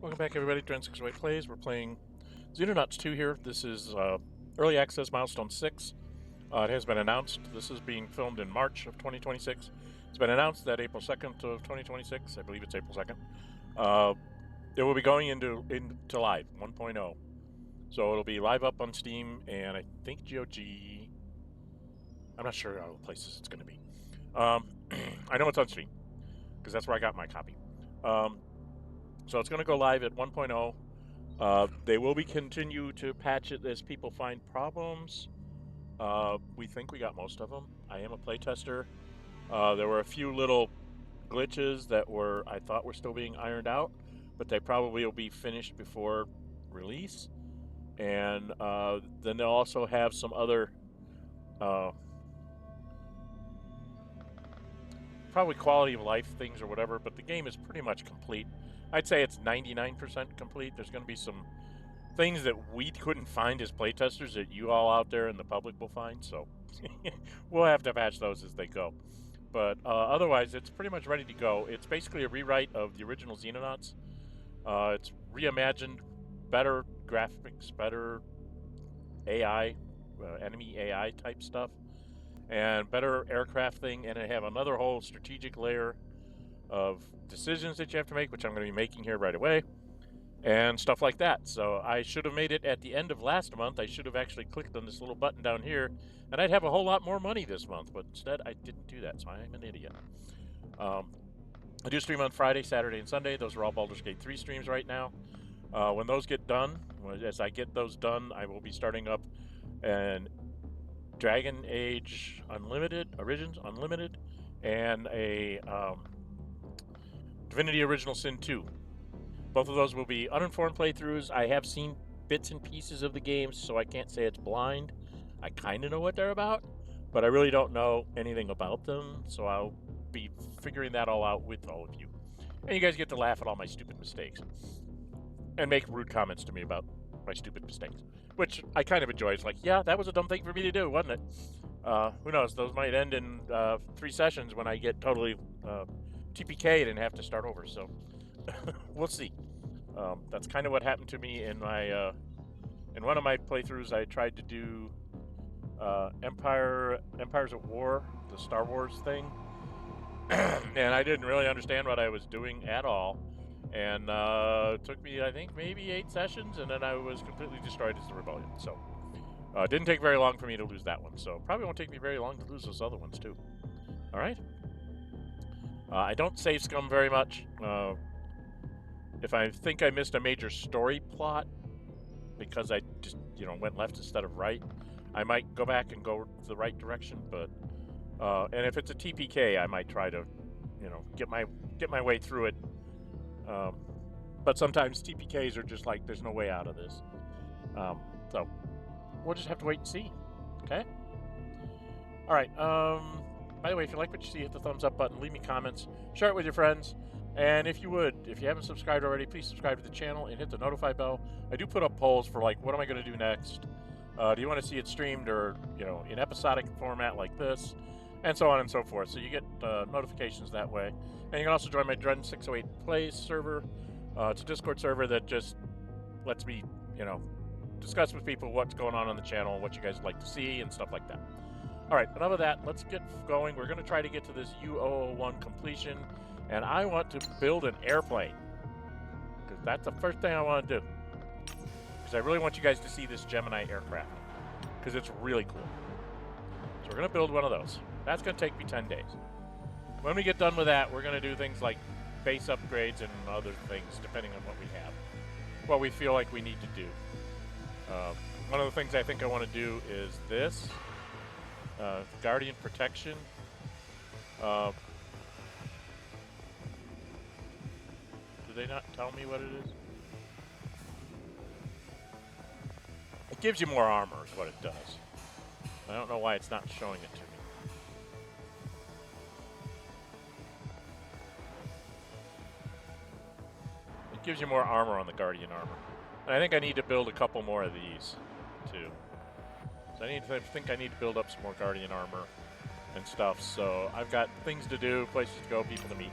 Welcome back, everybody, to N608 Plays. We're playing Xenonauts 2 here. This is Early Access Milestone 6. It has been announced. This is being filmed in March of 2026. It's been announced that April 2nd of 2026, I believe it's April 2nd, it will be going into live, 1.0. So it'll be live up on Steam, and I think GOG... I'm not sure how places it's going to be. I know it's on Steam, because that's where I got my copy. So it's going to go live at 1.0. They will be continue to patch it as people find problems. We think we got most of them. I am a playtester. There were a few little glitches that I thought were still being ironed out, but they probably will be finished before release. And then they'll also have some other probably quality of life things or whatever, but the game is pretty much complete. I'd say it's 99% complete. There's going to be some things that we couldn't find as playtesters that you all out there in the public will find, so we'll have to patch those as they go. But otherwise, it's pretty much ready to go. It's basically a rewrite of the original Xenonauts. It's reimagined, better graphics, better AI, enemy AI type stuff, and better aircraft thing, and I have another whole strategic layer of decisions that you have to make, which I'm going to be making here right away, and stuff like that. So I should have made it at the end of last month. I should have actually clicked on this little button down here, and I'd have a whole lot more money this month, but instead I didn't do that, so I'm an idiot. I do stream on Friday, Saturday, and Sunday. Those are all Baldur's Gate 3 streams right now. When those get done, as I get those done, I will be starting up an Dragon Age Unlimited, Origins Unlimited, and a Divinity Original Sin 2. Both of those will be uninformed playthroughs. I have seen bits and pieces of the games, so I can't say it's blind. I kind of know what they're about, but I really don't know anything about them, so I'll be figuring that all out with all of you. And you guys get to laugh at all my stupid mistakes and make rude comments to me about my stupid mistakes, which I kind of enjoy. It's like, yeah, that was a dumb thing for me to do, wasn't it? Who knows? Those might end in 3 sessions when I get totally TPK'd and have to start over, so we'll see. That's kind of what happened to me in my in one of my playthroughs. I tried to do Empires at War, the Star Wars thing, and I didn't really understand what I was doing at all. And it took me, I think, maybe 8 sessions, and then I was completely destroyed as the Rebellion. So it didn't take very long for me to lose that one. So probably won't take me very long to lose those other ones, too. All right. I don't save scum very much. If I think I missed a major story plot because I just, went left instead of right, I might go back and go the right direction. But and if it's a TPK, I might try to, get my way through it. But sometimes TPKs are just like, there's no way out of this. So we'll just have to wait and see. Okay. All right. By the way, if you like what you see, hit the thumbs up button, leave me comments, share it with your friends. And if you haven't subscribed already, please subscribe to the channel and hit the notify bell. I do put up polls for like, what am I going to do next? Do you want to see it streamed or, in episodic format like this? And so on and so forth. So you get notifications that way. And you can also join my N608 Plays server. It's a Discord server that just lets me, discuss with people what's going on the channel, what you guys like to see, and stuff like that. All right, enough of that. Let's get going. We're going to try to get to this U001 completion. And I want to build an airplane, because that's the first thing I want to do. Because I really want you guys to see this Gemini aircraft, because it's really cool. So we're going to build one of those. That's going to take me 10 days. When we get done with that, we're going to do things like base upgrades and other things, depending on what we have, what we feel like we need to do. One of the things I think I want to do is this, Guardian Protection. Do they not tell me what it is? It gives you more armor is what it does. I don't know why it's not showing it to me. It gives you more armor on the Guardian armor. And I think I need to build a couple more of these, too. So I think I need to build up some more Guardian armor and stuff. So I've got things to do, places to go, people to meet.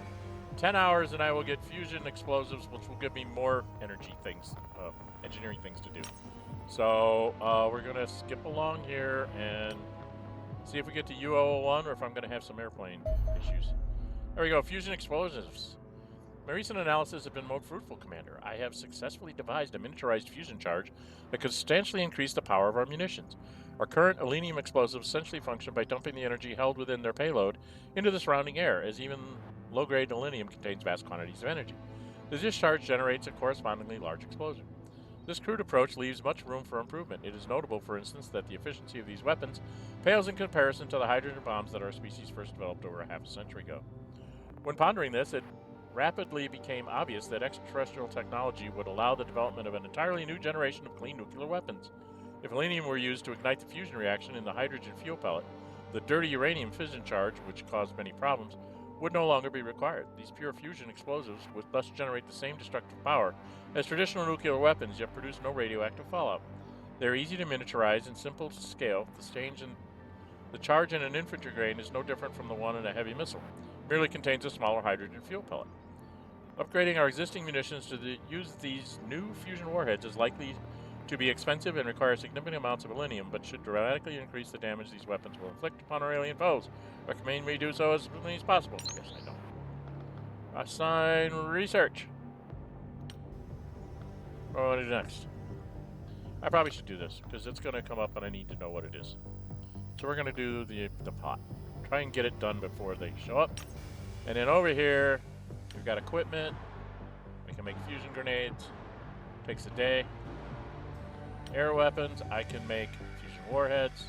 10 hours and I will get fusion explosives, which will give me more energy things, engineering things to do. So we're going to skip along here and see if we get to U001 or if I'm going to have some airplane issues. There we go, fusion explosives. My recent analysis has been most fruitful, Commander. I have successfully devised a miniaturized fusion charge that could substantially increase the power of our munitions. Our current alenium explosives essentially function by dumping the energy held within their payload into the surrounding air, as even low-grade alenium contains vast quantities of energy. The discharge generates a correspondingly large explosion. This crude approach leaves much room for improvement. It is notable, for instance, that the efficiency of these weapons pales in comparison to the hydrogen bombs that our species first developed over a half a century ago. When pondering this, it rapidly became obvious that extraterrestrial technology would allow the development of an entirely new generation of clean nuclear weapons. If alenium were used to ignite the fusion reaction in the hydrogen fuel pellet, the dirty uranium fission charge, which caused many problems, would no longer be required. These pure fusion explosives would thus generate the same destructive power as traditional nuclear weapons, yet produce no radioactive fallout. They are easy to miniaturize and simple to scale. The charge in an infantry grain is no different from the one in a heavy missile. It merely contains a smaller hydrogen fuel pellet. Upgrading our existing munitions to use these new fusion warheads is likely to be expensive and require significant amounts of alenium, but should dramatically increase the damage these weapons will inflict upon our alien foes. Recommend we do so as quickly as possible. Yes, I know. Assign research. What do I do next? I probably should do this, because it's going to come up and I need to know what it is. So we're going to do the pot. Try and get it done before they show up. And then over here, we've got equipment. We can make fusion grenades. Takes a day. Air weapons, I can make fusion warheads,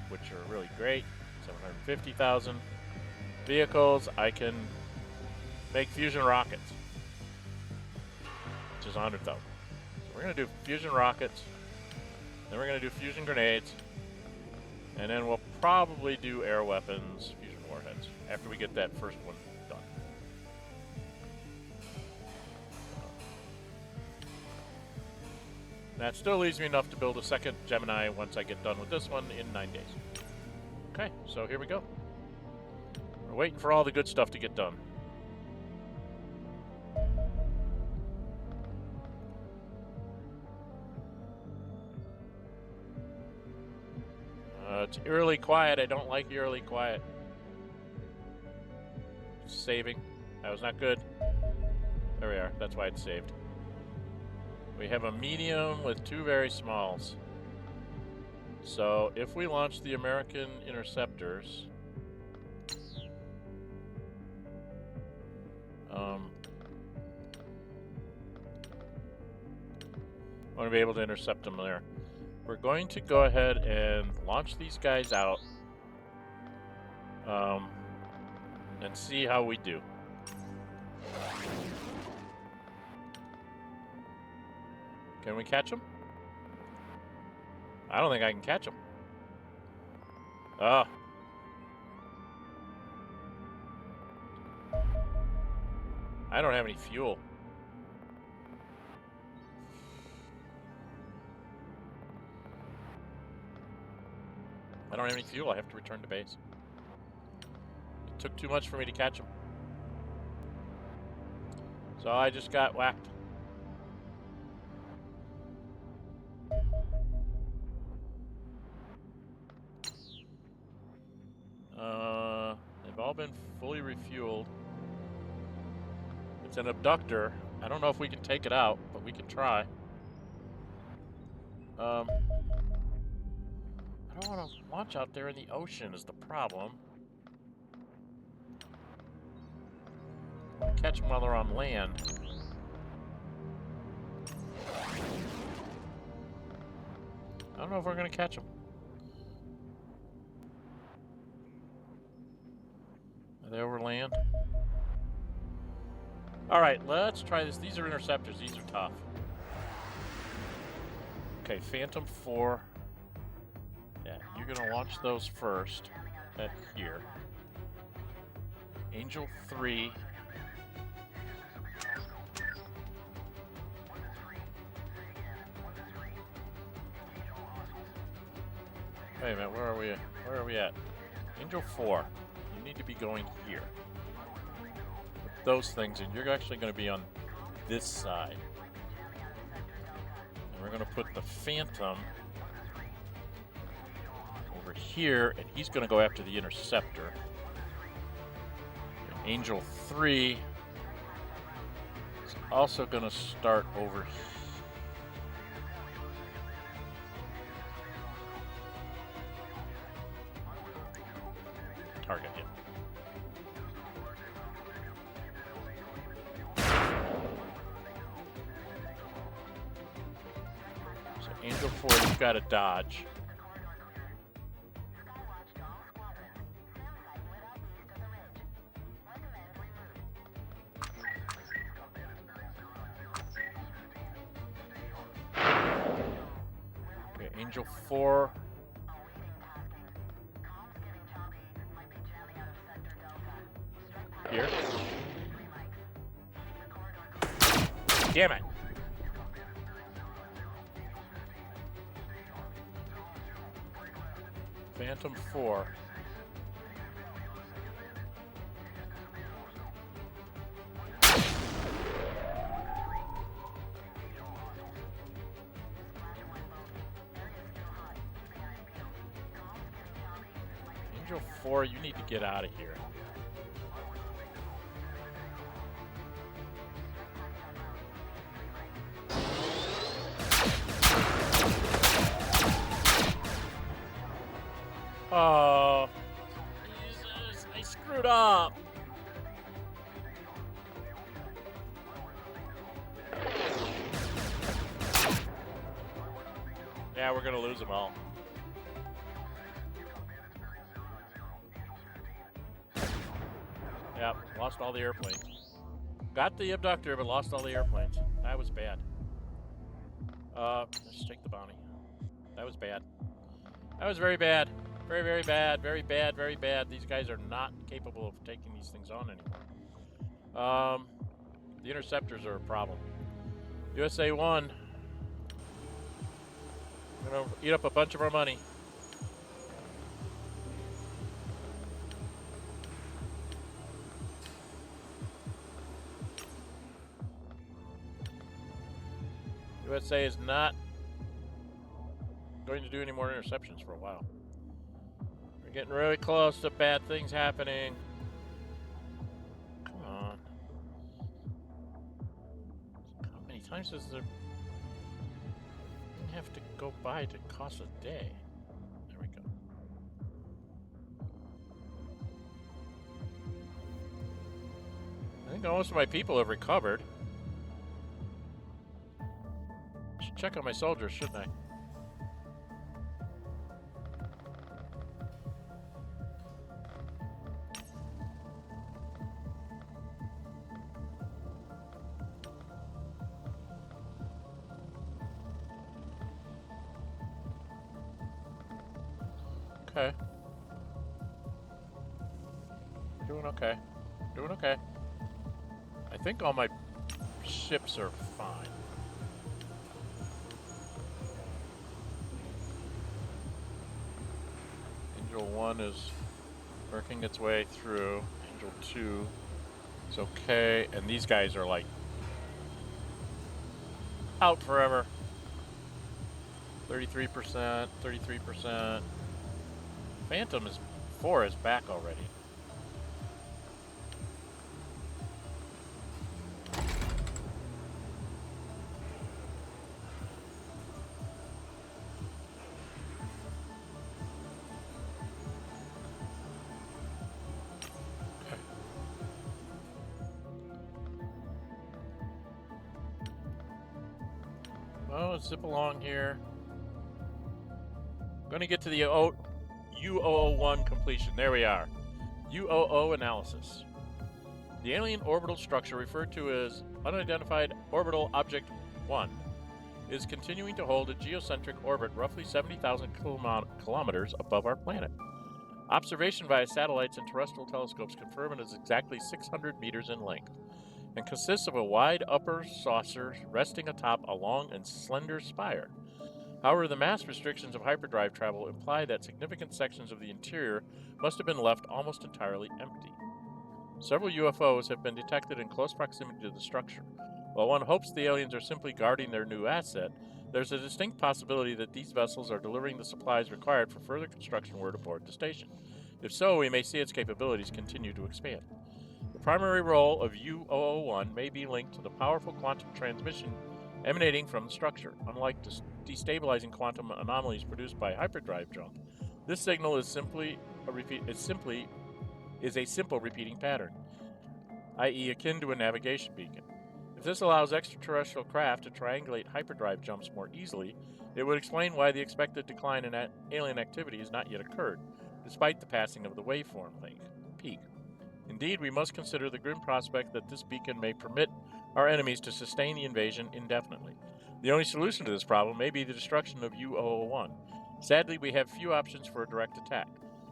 which are really great. 750,000. Vehicles, I can make fusion rockets, which is 100,000. So we're going to do fusion rockets. Then we're going to do fusion grenades. And then we'll probably do air weapons, fusion warheads, after we get that first one done. That still leaves me enough to build a second Gemini once I get done with this one in 9 days. Okay, so here we go. We're waiting for all the good stuff to get done. It's eerily quiet. I don't like eerily quiet. Saving. That was not good. There we are. That's why it's saved. We have a medium with two very smalls. So if we launch the American Interceptors, I want to be able to intercept them there. We're going to go ahead and launch these guys out and see how we do. Can we catch them? I don't think I can catch them. Ah. I don't have any fuel. I don't have any fuel. I have to return to base. It took too much for me to catch them. So I just got whacked. They've all been fully refueled. It's an abductor. I don't know if we can take it out, but we can try. I don't want to launch out there in the ocean is the problem. Catch them while they're on land. I don't know if we're going to catch them. Are they over land? Alright, let's try this. These are interceptors. These are tough. Okay, Phantom 4. Yeah, you're going to launch those first. At here. Angel 3. Wait a minute, where are we? Where are we at? Angel 4. You need to be going here. those things, and you're actually going to be on this side. And we're going to put the Phantom over here, and he's going to go after the Interceptor. And Angel 3 is also going to start over here. Target him. So Angel 4, you've got to dodge. Okay, Angel 4. Here. Damn it. Phantom 4. Angel 4, you need to get out of here. Oh, Jesus, I screwed up. Yeah, we're gonna lose them all. Yep, lost all the airplanes. Got the abductor, but lost all the airplanes. That was bad. Let's take the bounty. That was bad. That was very bad. Very, very bad. Very bad. Very bad. These guys are not capable of taking these things on anymore. The interceptors are a problem. USA 1. I'm gonna eat up a bunch of our money. USA is not going to do any more interceptions for a while. We're getting really close to bad things happening. Come on. How many times does there have to go by to cost a day? There we go. I think most of my people have recovered. Should check on my soldiers, shouldn't I? Okay. Doing okay. Doing okay. I think all my ships are fine. Angel 1 is working its way through. Angel 2 is okay. And these guys are like out forever. 33%, 33%. Phantom 4 is back already. Well, let's zip along here. I'm gonna get to the UOO1 completion. There we are. UOO analysis. The alien orbital structure referred to as Unidentified Orbital Object 1 is continuing to hold a geocentric orbit roughly 70,000 kilometers above our planet. Observation via satellites and terrestrial telescopes confirm it is exactly 600 meters in length and consists of a wide upper saucer resting atop a long and slender spire. However, the mass restrictions of hyperdrive travel imply that significant sections of the interior must have been left almost entirely empty. Several UFOs have been detected in close proximity to the structure. While one hopes the aliens are simply guarding their new asset, there's a distinct possibility that these vessels are delivering the supplies required for further construction work aboard the station. If so, we may see its capabilities continue to expand. The primary role of U-001 may be linked to the powerful quantum transmission emanating from the structure. Unlike destabilizing quantum anomalies produced by hyperdrive jump, this signal is a simple repeating pattern, i.e. akin to a navigation beacon. If this allows extraterrestrial craft to triangulate hyperdrive jumps more easily, it would explain why the expected decline in alien activity has not yet occurred, despite the passing of the waveform peak. Indeed, we must consider the grim prospect that this beacon may permit our enemies to sustain the invasion indefinitely. The only solution to this problem may be the destruction of U-001. Sadly, we have few options for a direct attack.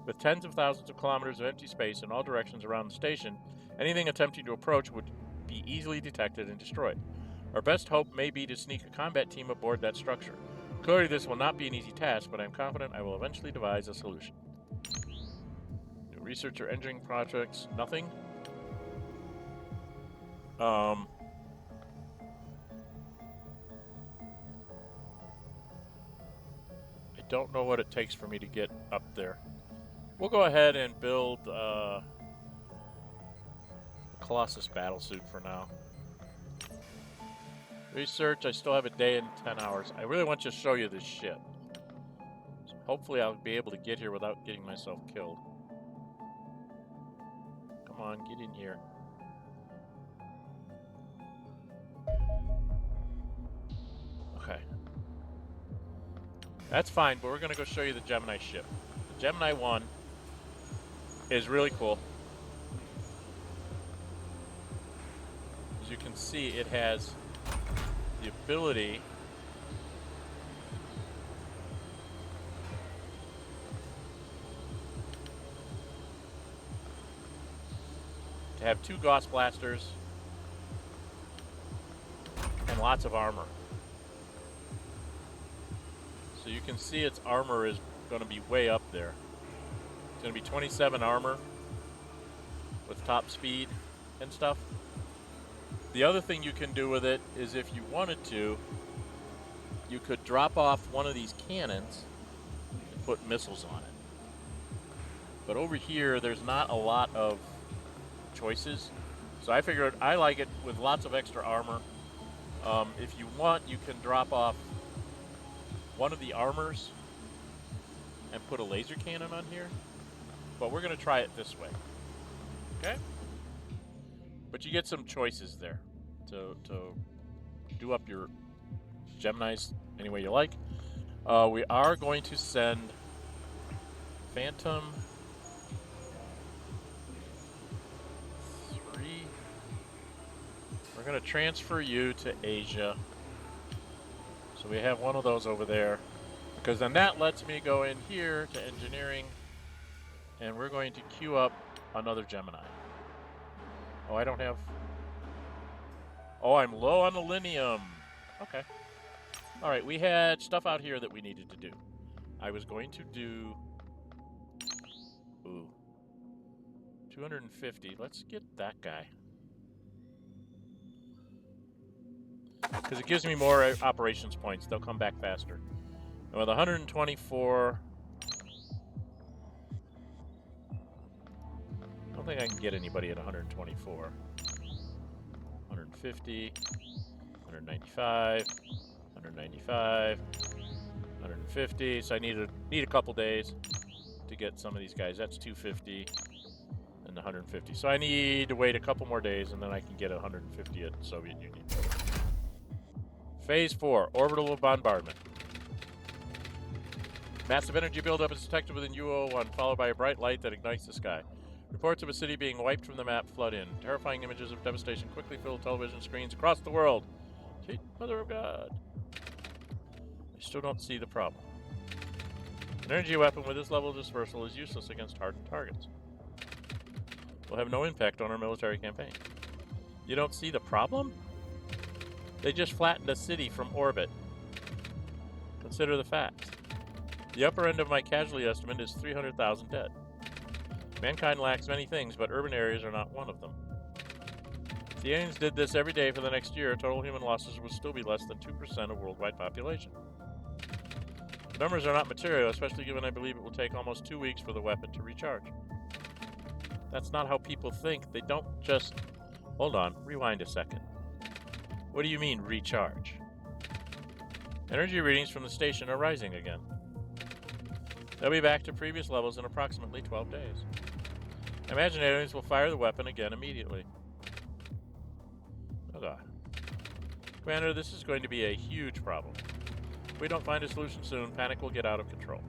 With tens of thousands of kilometers of empty space in all directions around the station, anything attempting to approach would be easily detected and destroyed. Our best hope may be to sneak a combat team aboard that structure. Clearly, this will not be an easy task, but I'm confident I will eventually devise a solution. New research or engineering projects, nothing. I don't know what it takes for me to get up there. We'll go ahead and build the Colossus battlesuit for now. Research, I still have a day and 10 hours. I really want to show you this shit. So hopefully I'll be able to get here without getting myself killed. Come on, get in here. Okay. That's fine, but we're going to go show you the Gemini ship. The Gemini 1 is really cool. As you can see, it has the ability to have 2 Gauss blasters and lots of armor. So you can see its armor is going to be way up there. It's going to be 27 armor with top speed and stuff. The other thing you can do with it is if you wanted to, you could drop off one of these cannons and put missiles on it. But over here, there's not a lot of choices. So I figured I like it with lots of extra armor. If you want, you can drop off one of the armors and put a laser cannon on here. But we're going to try it this way. Okay? But you get some choices there to do up your Geminis any way you like. We are going to send Phantom 3. We're going to transfer you to Asia. So we have one of those over there. Because then that lets me go in here to engineering. And we're going to queue up another Gemini. Oh, I don't have... Oh, I'm low on aluminium. Okay. Alright, we had stuff out here that we needed to do. I was going to do... Ooh. 250. Let's get that guy. Because it gives me more operations points. They'll come back faster. And with 124... I don't think I can get anybody at 124. 150, 195, 195, 150. So I need a couple days to get some of these guys. That's 250 and 150. So I need to wait a couple more days, and then I can get 150 at Soviet Union. Phase 4, orbital bombardment. Massive energy buildup is detected within U-001, followed by a bright light that ignites the sky. Reports of a city being wiped from the map flood in. Terrifying images of devastation quickly fill television screens across the world. Sweet Mother of God. I still don't see the problem. An energy weapon with this level of dispersal is useless against hardened targets. Will have no impact on our military campaign. You don't see the problem? They just flattened a city from orbit. Consider the facts. The upper end of my casualty estimate is 300,000 dead. Mankind lacks many things, but urban areas are not one of them. If the aliens did this every day for the next year, total human losses would still be less than 2% of worldwide population. The numbers are not material, especially given I believe it will take almost 2 weeks for the weapon to recharge. That's not how people think. They don't just... Hold on, rewind a second. What do you mean, recharge? Energy readings from the station are rising again. They'll be back to previous levels in approximately 12 days. I imagine aliens will fire the weapon again immediately. Oh god. Commander, this is going to be a huge problem. If we don't find a solution soon, panic will get out of control.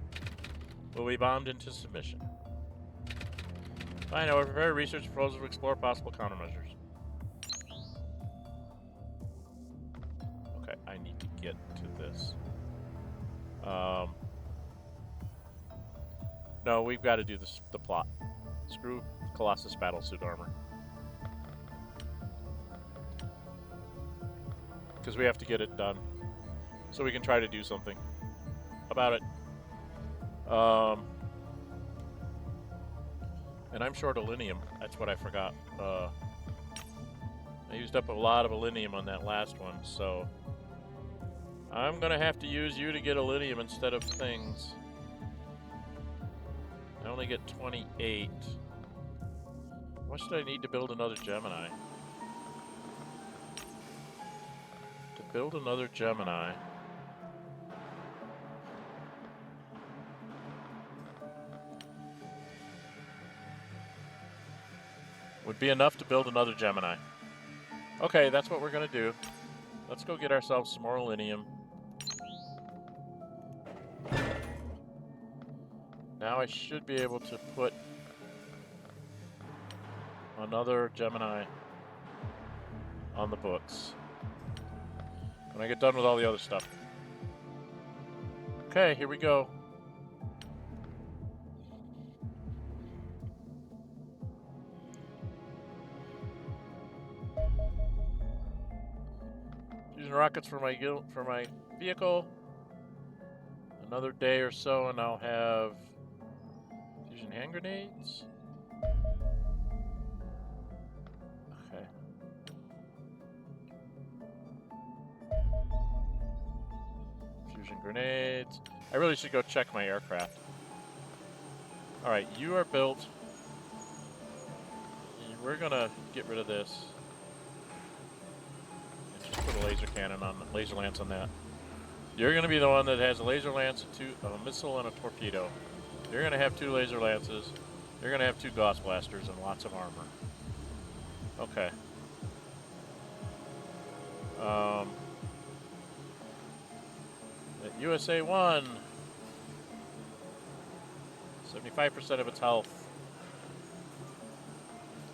We'll be bombed into submission. Fine, however, prepare research proposals to explore possible countermeasures. Okay, I need to get to this. No, we've got to do the plot. Screw Colossus battlesuit armor. Because we have to get it done. So we can try to do something about it. And I'm short alinium. That's what I forgot. I used up a lot of alinium on that last one, so I'm gonna have to use you to get alinium instead of things. I only get 28. What should I need to build another Gemini? To build another Gemini. Would be enough to build another Gemini. Okay, that's what we're gonna do. Let's go get ourselves some more alinium. Now I should be able to put another Gemini on the books when I get done with all the other stuff. Okay, here we go. Using rockets for my vehicle. Another day or so, and I'll have fusion hand grenades. Okay. Fusion grenades. I really should go check my aircraft. Alright, you are built. We're gonna get rid of this. And just put a laser cannon on, laser lance on that. You're gonna be the one that has a laser lance, a missile, and a torpedo. You're gonna have 2 laser lances. You're gonna have 2 Gauss blasters and lots of armor. Okay. At USA 1, 75% of its health.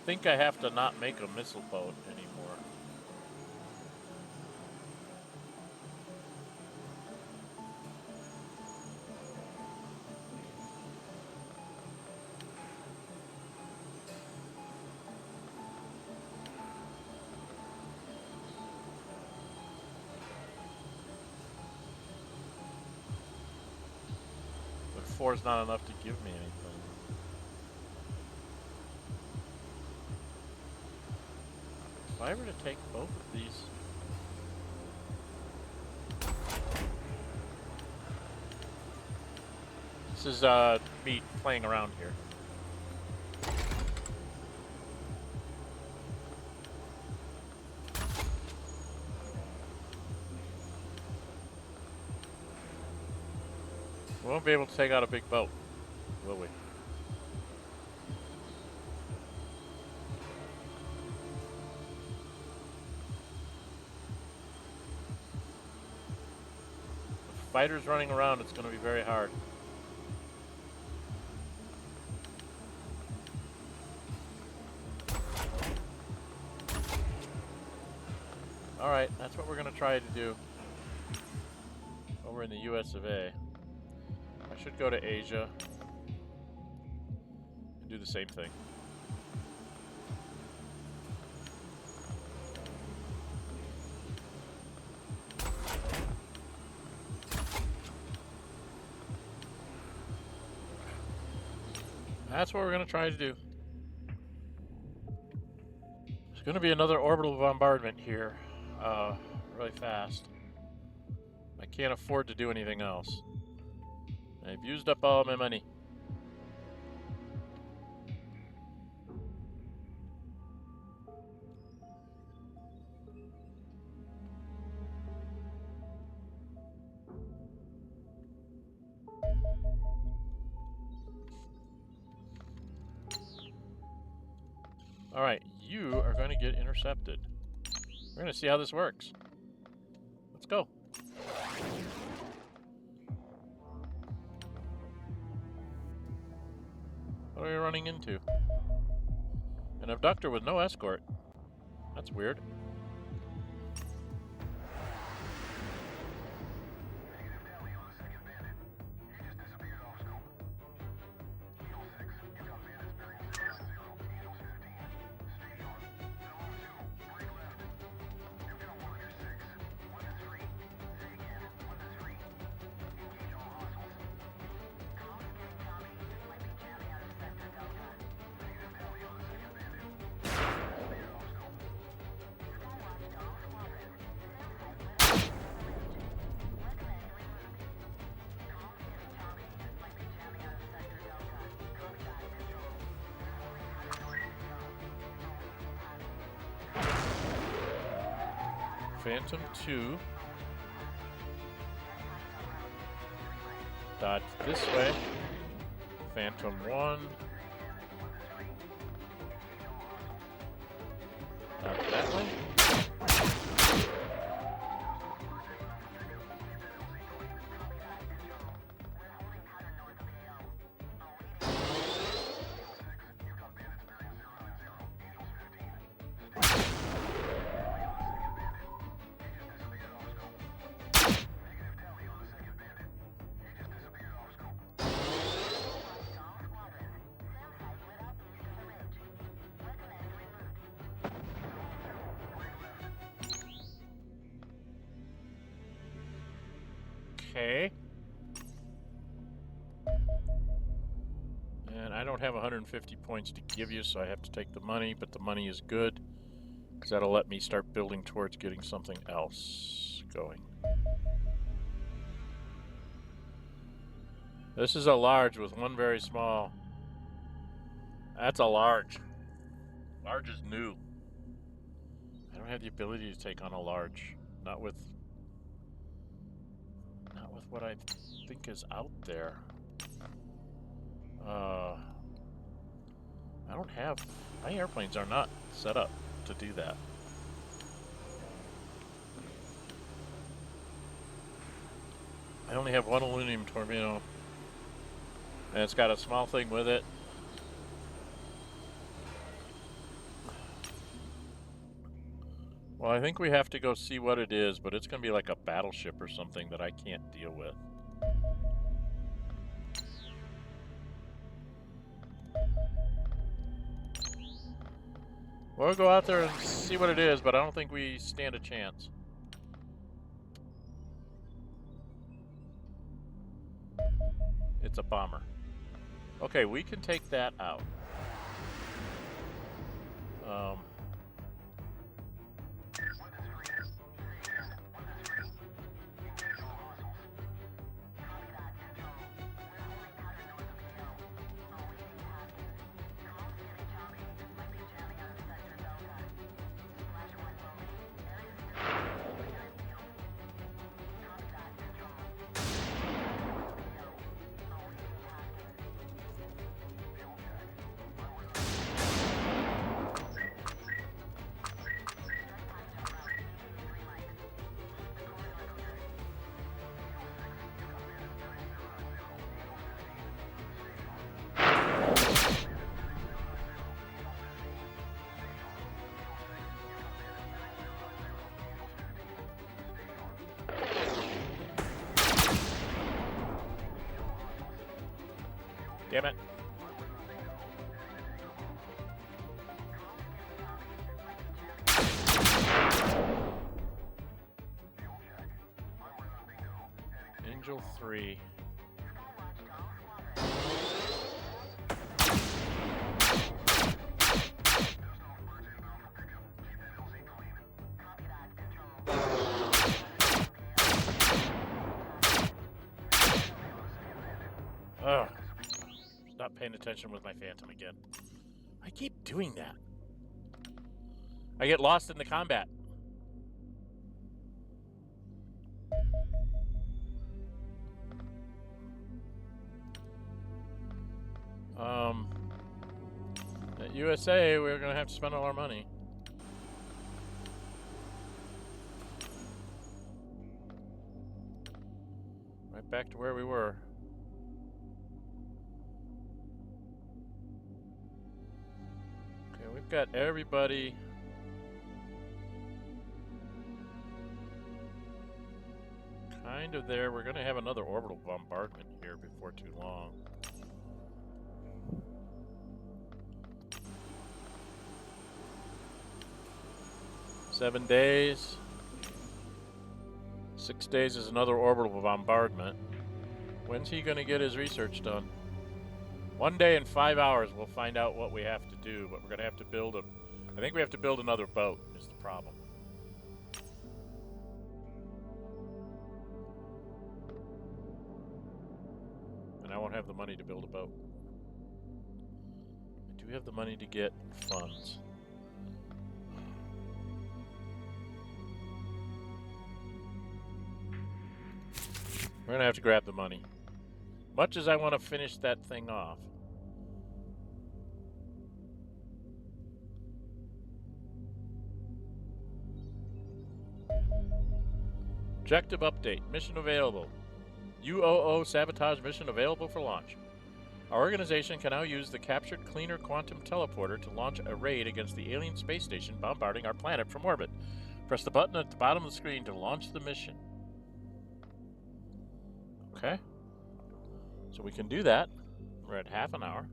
I think I have to not make a missile boat anymore. But 4 is not enough to give me anything. If I were to take both of these... This is me playing around here. We won't be able to take out a big boat, will we? With fighters running around, it's going to be very hard. Alright, that's what we're going to try to do over in the US of A. I should go to Asia and do the same thing. That's what we're going to try to do. There's going to be another orbital bombardment here really fast. I can't afford to do anything else. I've used up all my money. Alright, you are going to get intercepted. We're going to see how this works. Let's go. What are we running into? An abductor with no escort. That's weird. Phantom 2. Dodge this way. Phantom 1. Dodge that way. Okay. And I don't have 150 points to give you, so I have to take the money, but the money is good, because that'll let me start building towards getting something else going. This is a large with one very small. That's a large. Large is new. I don't have the ability to take on a large. Not with what I think is out there. I don't have... My airplanes are not set up to do that. I only have one aluminum torpedo. And it's got a small thing with it. Well, I think we have to go see what it is, but it's going to be like a battleship or something that I can't deal with. We'll go out there and see what it is, but I don't think we stand a chance. It's a bomber. Okay, we can take that out. Damn it. Angel 3. Ugh. Not paying attention with my Phantom again. I keep doing that. I get lost in the combat. At USA, we're going to have to spend all our money. Right back to where we were. Okay, we've got everybody. Kind of there. We're going to have another orbital bombardment here before too long. Seven days. 6 days is another orbital bombardment. When's he going to get his research done? 1 day and 5 hours we'll find out what we have to do, but we're going to have to build a... I think we have to build another boat is the problem. And I won't have the money to build a boat. I do have the money to get funds. We're going to have to grab the money. Much as I want to finish that thing off. Objective update. Mission available. UOO sabotage mission available for launch. Our organization can now use the captured cleaner quantum teleporter to launch a raid against the alien space station bombarding our planet from orbit. Press the button at the bottom of the screen to launch the mission. Okay. So we can do that. We're at half an hour.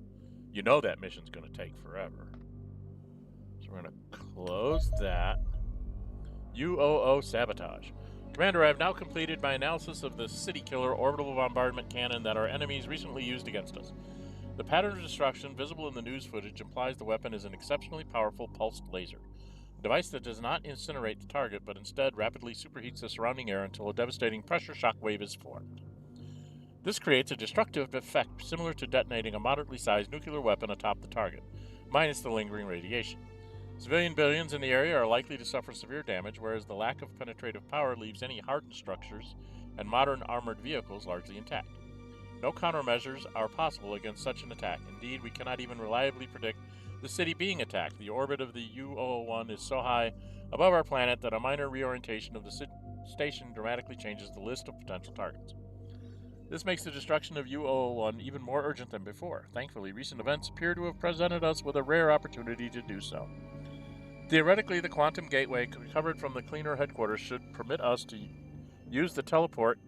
You know that mission's going to take forever. So we're going to close that. UOO sabotage. Commander, I have now completed my analysis of the City Killer orbital bombardment cannon that our enemies recently used against us. The pattern of destruction visible in the news footage implies the weapon is an exceptionally powerful pulsed laser. A device that does not incinerate the target, but instead rapidly superheats the surrounding air until a devastating pressure shock wave is formed. This creates a destructive effect similar to detonating a moderately sized nuclear weapon atop the target, minus the lingering radiation. Civilian buildings in the area are likely to suffer severe damage, whereas the lack of penetrative power leaves any hardened structures and modern armored vehicles largely intact. No countermeasures are possible against such an attack. Indeed, we cannot even reliably predict the city being attacked. The orbit of the U-001 is so high above our planet that a minor reorientation of the station dramatically changes the list of potential targets. This makes the destruction of U-001 even more urgent than before. Thankfully, recent events appear to have presented us with a rare opportunity to do so. Theoretically, the quantum gateway recovered from the cleaner headquarters should permit us to use the teleport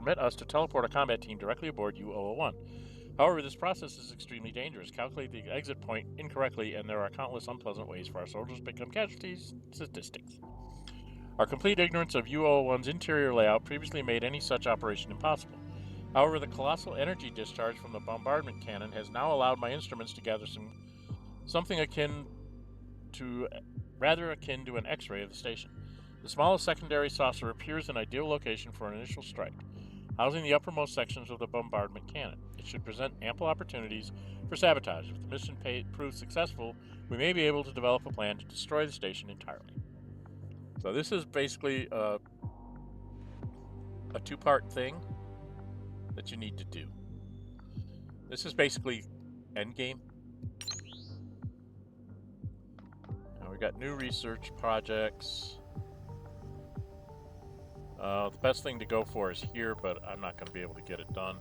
a combat team directly aboard U-001. However, this process is extremely dangerous. Calculate the exit point incorrectly, and there are countless unpleasant ways for our soldiers to become casualties. Statistics. Our complete ignorance of U-001's interior layout previously made any such operation impossible. However, the colossal energy discharge from the bombardment cannon has now allowed my instruments to gather something rather akin to an X-ray of the station. The smallest secondary saucer appears an ideal location for an initial strike, housing the uppermost sections of the bombardment cannon. It should present ample opportunities for sabotage. If the mission proves successful, we may be able to develop a plan to destroy the station entirely. So this is basically a two-part thing that you need to do. This is basically endgame. Now we got new research projects. The best thing to go for is here, but I'm not going to be able to get it done.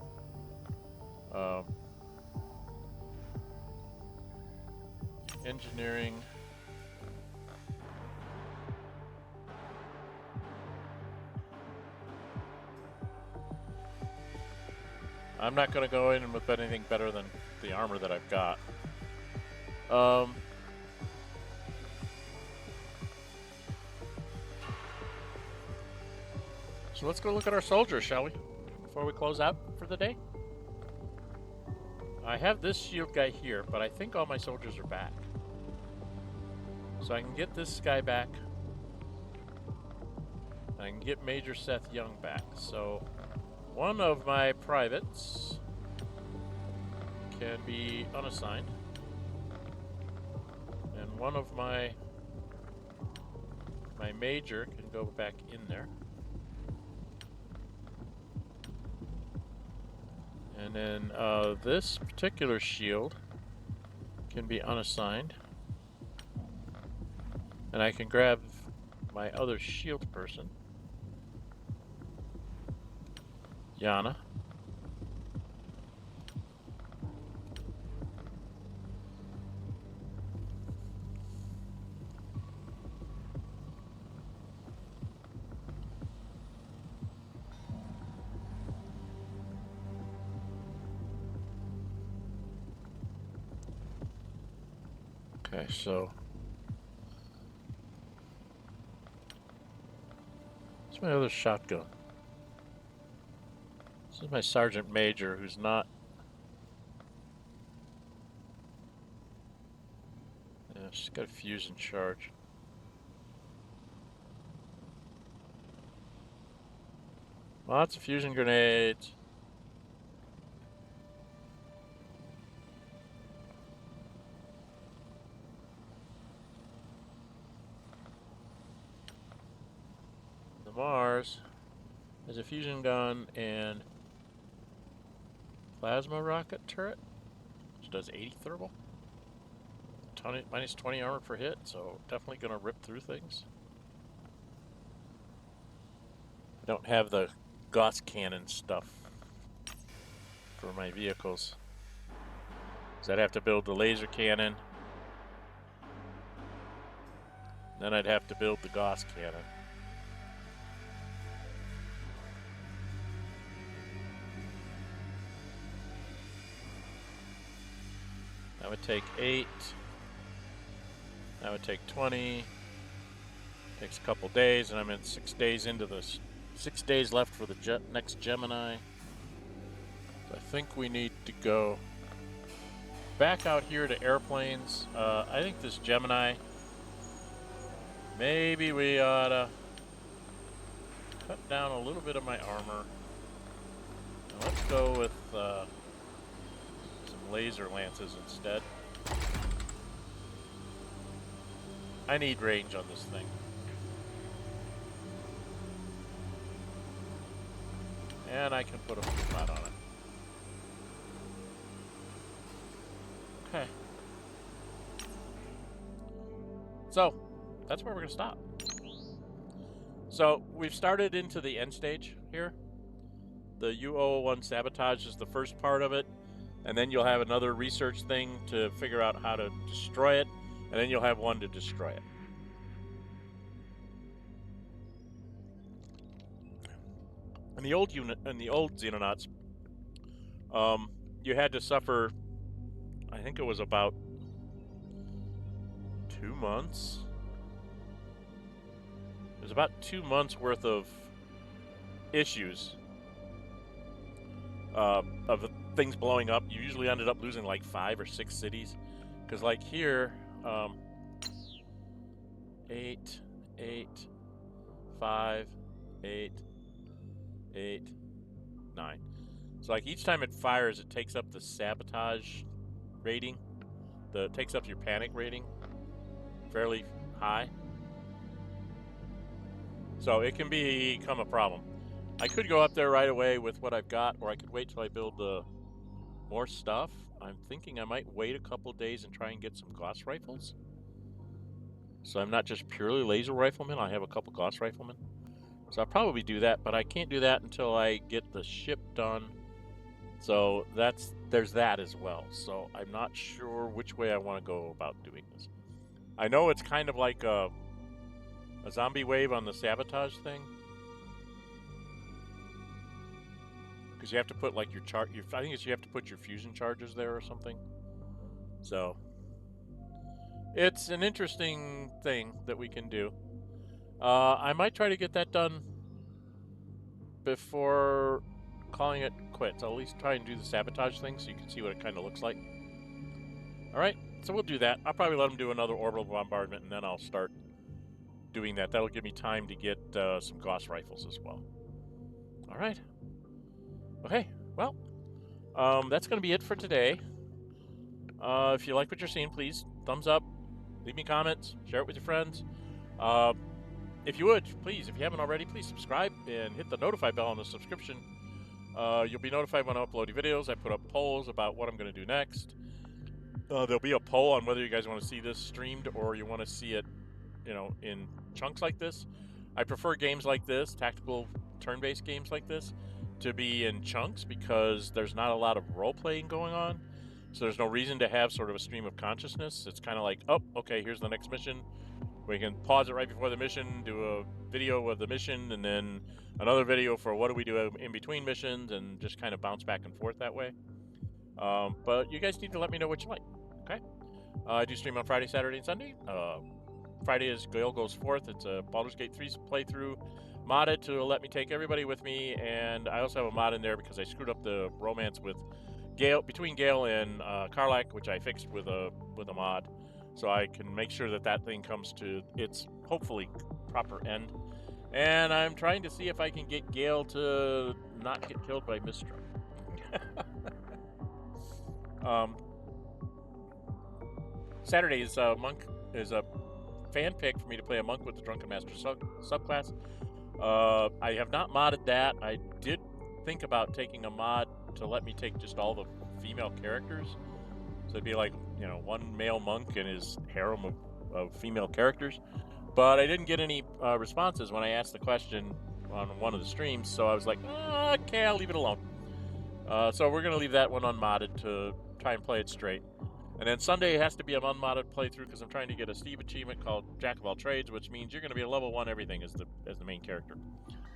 Engineering. I'm not going to go in with anything better than the armor that I've got. So let's go look at our soldiers, shall we? Before we close out for the day. I have this shield guy here, but I think all my soldiers are back. So I can get this guy back. I can get Major Seth Young back. So one of my privates can be unassigned. And one of my major can go back in there. And then this particular shield can be unassigned. And I can grab my other shield person, Yana. Okay, so what's my other shotgun? This is my Sergeant Major, who's not. Yeah, she's got a fusion charge. Lots of fusion grenades. The Mars has a fusion gun and plasma rocket turret, which does 80 thermal. Minus 20 armor per hit, so definitely gonna rip through things. I don't have the Gauss cannon stuff for my vehicles. So I'd have to build the laser cannon. Then I'd have to build the Gauss cannon. That would take 8. That would take 20. Takes a couple days, and I'm in 6 days into this. 6 days left for the next Gemini. So I think we need to go back out here to airplanes. I think this Gemini, maybe we ought to cut down a little bit of my armor. Now let's go with some laser lances instead. I need range on this thing. And I can put a flat on it. Okay. So, that's where we're going to stop. So, we've started into the end stage here. The U-001 sabotage is the first part of it. And then you'll have another research thing to figure out how to destroy it. And then you'll have one to destroy it. In the old Xenonauts, you had to suffer, I think it was about 2 months. It was about 2 months worth of issues of things blowing up. You usually ended up losing like 5 or 6 cities, because like here, 8, 5, 8, 8, 9. So like each time it fires, it takes up the sabotage rating. It takes up your panic rating fairly high. So it can become a problem. I could go up there right away with what I've got, or I could wait till I build more stuff. I'm thinking I might wait a couple days and try and get some Gauss rifles. So I'm not just purely laser rifleman, I have a couple Gauss riflemen. So I'll probably do that, but I can't do that until I get the ship done. So there's that as well. So I'm not sure which way I want to go about doing this. I know it's kind of like a zombie wave on the sabotage thing. Because you have to put like your I think you have to put your fusion charges there or something. So it's an interesting thing that we can do. I might try to get that done before calling it quits. I'll at least try and do the sabotage thing so you can see what it kind of looks like. Alright, so we'll do that. I'll probably let them do another orbital bombardment, and then I'll start doing that. That'll give me time to get some Gauss rifles as well. Alright. Okay, well, that's going to be it for today. If you like what you're seeing, please thumbs up, leave me comments, share it with your friends. If you would, please, if you haven't already, please subscribe and hit the notify bell on the subscription. You'll be notified when I upload videos. I put up polls about what I'm going to do next. There'll be a poll on whether you guys want to see this streamed or you want to see it, in chunks like this. I prefer games like this, tactical turn-based games like this, to be in chunks because there's not a lot of role-playing going on. So there's no reason to have sort of a stream of consciousness. It's kind of like, oh, okay, here's the next mission. We can pause it right before the mission, do a video of the mission, and then another video for what do we do in between missions, and just kind of bounce back and forth that way. But you guys need to let me know what you like, okay? I do stream on Friday, Saturday, and Sunday. Friday is Gale Goes Forth. It's a Baldur's Gate 3 playthrough, modded to let me take everybody with me, and I also have a mod in there because I screwed up the romance with Gale, between Gale and Karlak, which I fixed with a mod. So I can make sure that that thing comes to its, hopefully, proper end. And I'm trying to see if I can get Gale to not get killed by Mistra. Saturday is Monk is a fan pick for me to play a Monk with the Drunken Master subclass. I have not modded that. I did think about taking a mod to let me take just all the female characters. So it'd be like, one male monk and his harem of female characters. But I didn't get any responses when I asked the question on one of the streams, so I was like, okay, I'll leave it alone. So we're going to leave that one unmodded to try and play it straight. And then Sunday has to be an unmodded playthrough because I'm trying to get a Steve achievement called Jack of All Trades, which means you're going to be a level 1 everything as the main character.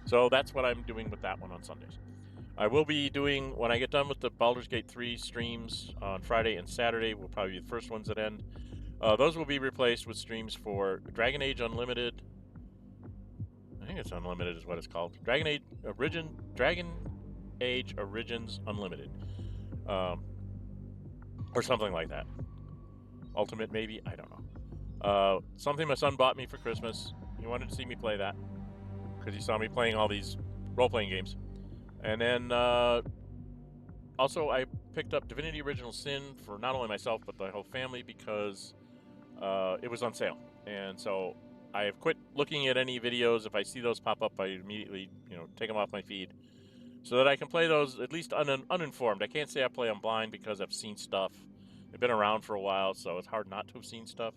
So that's what I'm doing with that one on Sundays. I will be doing, when I get done with the Baldur's Gate 3 streams on Friday and Saturday, will probably be the first ones that end. Those will be replaced with streams for Dragon Age Unlimited. I think it's Unlimited is what it's called. Dragon Age Origins Unlimited. Or something like that. Ultimate, maybe? I don't know. Something my son bought me for Christmas. He wanted to see me play that because he saw me playing all these role-playing games. And then also I picked up Divinity Original Sin for not only myself but the whole family because it was on sale. And so I have quit looking at any videos. If I see those pop up, I immediately take them off my feed so that I can play those at least uninformed. I can't say I play them blind because I've seen stuff. They've been around for a while, so it's hard not to have seen stuff.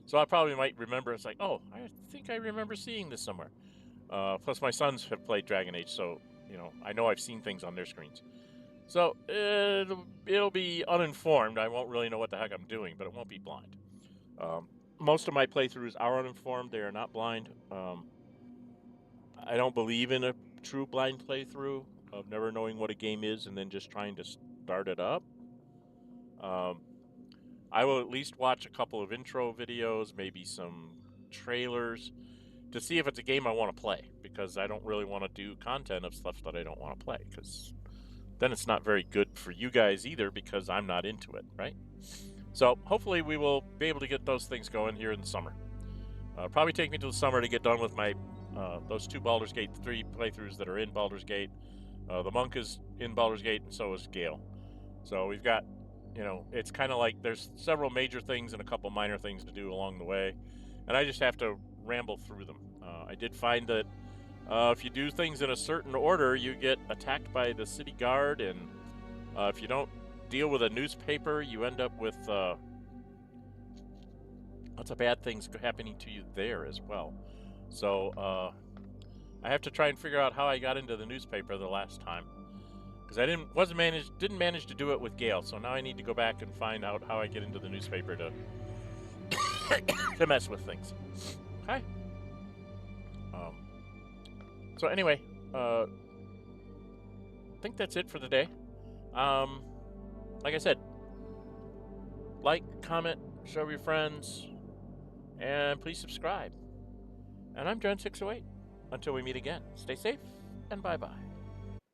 So I probably might remember. It's like, oh, I think I remember seeing this somewhere. Plus my sons have played Dragon Age, so I know I've seen things on their screens. So it'll be uninformed. I won't really know what the heck I'm doing, but it won't be blind. Most of my playthroughs are uninformed. They are not blind. I don't believe in a true blind playthrough of never knowing what a game is and then just trying to start it up. I will at least watch a couple of intro videos, maybe some trailers, to see if it's a game I want to play, because I don't really want to do content of stuff that I don't want to play, because then it's not very good for you guys either, because I'm not into it, right? So hopefully we will be able to get those things going here in the summer. Probably take me to the summer to get done with my those 2 Baldur's Gate 3 playthroughs that are in Baldur's Gate. The Monk is in Baldur's Gate, and so is Gale. So we've got, it's kind of like there's several major things and a couple minor things to do along the way, and I just have to ramble through them. I did find that if you do things in a certain order, you get attacked by the city guard, and if you don't deal with a newspaper, you end up with lots of bad things happening to you there as well. So I have to try and figure out how I got into the newspaper the last time, because I didn't manage to do it with Gale. So now I need to go back and find out how I get into the newspaper to to mess with things. Okay. So anyway, I think that's it for the day. Like I said, like, comment, show your friends, and please subscribe. And I'm John608. Until we meet again, stay safe, and bye-bye.